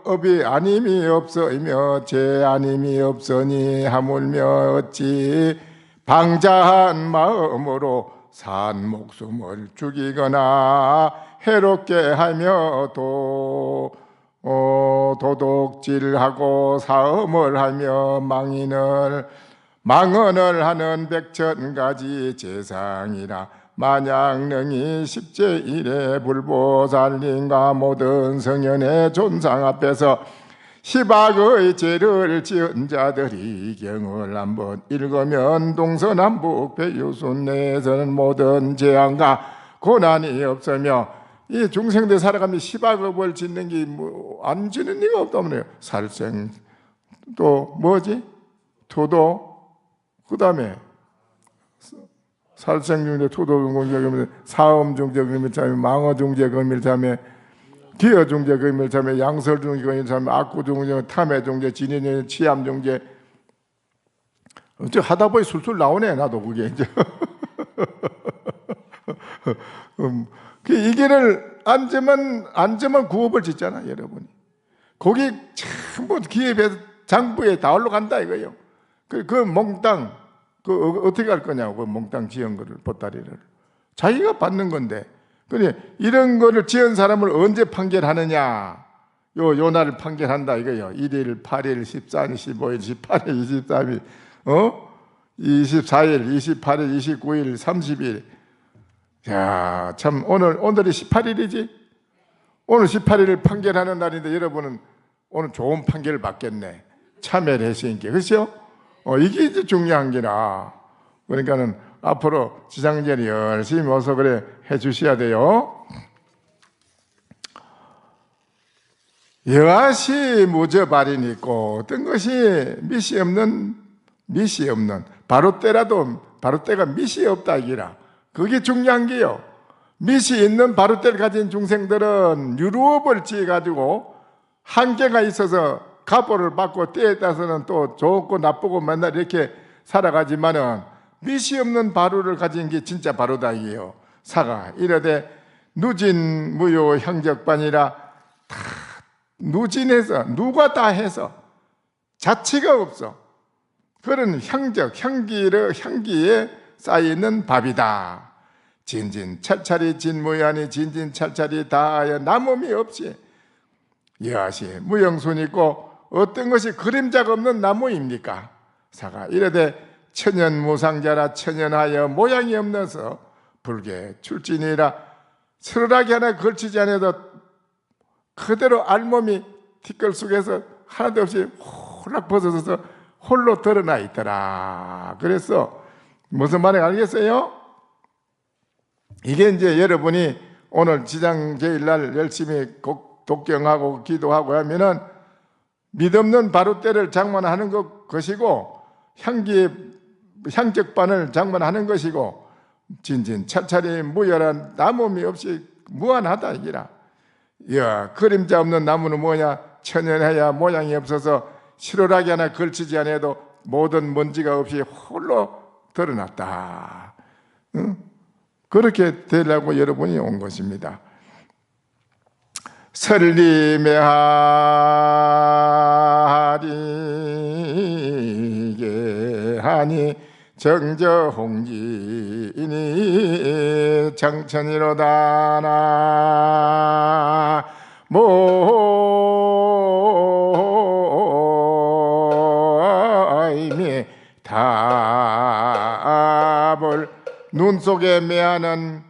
업이 아님이 없으며 제 아님이 없으니 하물며 어찌 방자한 마음으로 산 목숨을 죽이거나 해롭게 하며 도둑질하고 사음을 하며 망언을 하는 100,000가지 재상이라 만약 능히 십제일에 불보살님과 모든 성현의 존상 앞에서 시박의 죄를 지은 자들이 경을 한번 읽으면 동서남북 백유순내에서는 모든 재앙과 고난이 없으며, 이 중생들 살아가면 시박업을 짓는 게 뭐 안 지는 리가 없다면요. 살생, 또 뭐지? 토도, 그 다음에 살생중재, 토도중재, 사음중재, 망어중재, 금일참에 기어중재, 금일참에 양설중재, 금일참에 악구중재, 탐해중재, 진인중재, 치암중재. 하다 보니 술술 나오네. 나도 그게 이제. 이 길을 앉으면 구업을 짓잖아, 여러분이. 거기 전부 기업에 장부에 다 올라간다 이거예요. 그 몽땅 어떻게 할 거냐고. 그 몽땅 지은 거를, 보따리를 자기가 받는 건데, 그래 이런 거를 지은 사람을 언제 판결하느냐? 요 날을 판결한다 이거예요. 1일, 8일, 14일, 15일, 18일, 23일, 24일, 28일, 29일, 30일. 야, 참 오늘이 18일이지? 오늘 18일을 판결하는 날인데 여러분은 오늘 좋은 판결을 받겠네. 참여를 했으니까. 그렇죠? 이게 이제 중요한 게라. 그러니까는 앞으로 지장제를 열심히 모셔 그래 해 주셔야 돼요. 여하시 무저발인 있고 어떤 것이 미시 없는 바로 때가 미시 없다 이기라. 그게 중요한 게요. 미시 있는 바로 때를 가진 중생들은 유루업을 지어가지고 한계가 있어서 가보를 받고 때에 따라서는 또 좋고 나쁘고 맨날 이렇게 살아가지만은, 미시 없는 바로를 가진 게 진짜 바로다 이게요. 사가 이러되 누진 무효 향적반이라, 다 누진해서 누가 다 해서 자치가 없어. 그런 향기에 쌓이는 밥이다. 진진찰찰이 진무야니 진진찰찰이 다하여 남음이 없이 여하시 무영순 있고 어떤 것이 그림자가 없는 나무입니까? 사가 이르되 천연무상자라 천연하여 모양이 없어서 불계 출진이라 서늘하게 하나 걸치지 않아도 그대로 알몸이 티끌 속에서 하나도 없이 홀락 벗어져서 홀로 드러나 있더라. 그래서 무슨 말인지 알겠어요? 이게 이제 여러분이 오늘 지장제일날 열심히 독경하고 기도하고 하면은 믿없는 바로떼를 장만하는 것이고 향적반을 장만하는 것이고 진진 차차리 무열한 나무미 없이 무한하다 이기라. 야, 그림자 없는 나무는 뭐냐? 천연해야 모양이 없어서 실오라기 하나 걸치지 않아도 모든 먼지가 없이 홀로 드러났다. 응? 그렇게 되려고 여러분이 온 것입니다. 설리매하리게 하니 정저홍진이 정천이로다나 모임이 답을 눈 속에 매하는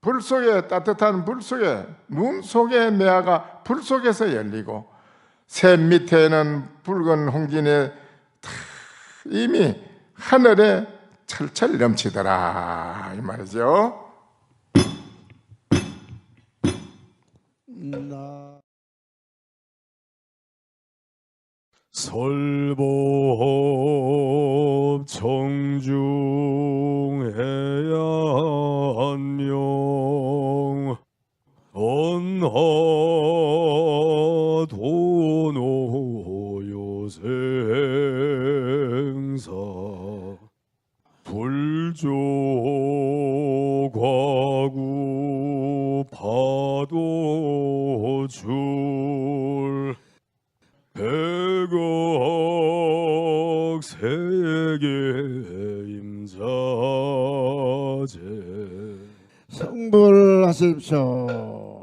불 속에 따뜻한 불 속에 눈 속에 매화가 불 속에서 열리고 새 밑에는 붉은 홍진에 이미 하늘에 철철 넘치더라 이 말이죠. 설법 청중해야 한명 언하도노요생사 불조과구 파도줄 백억 세계 임자제 성불하십시오.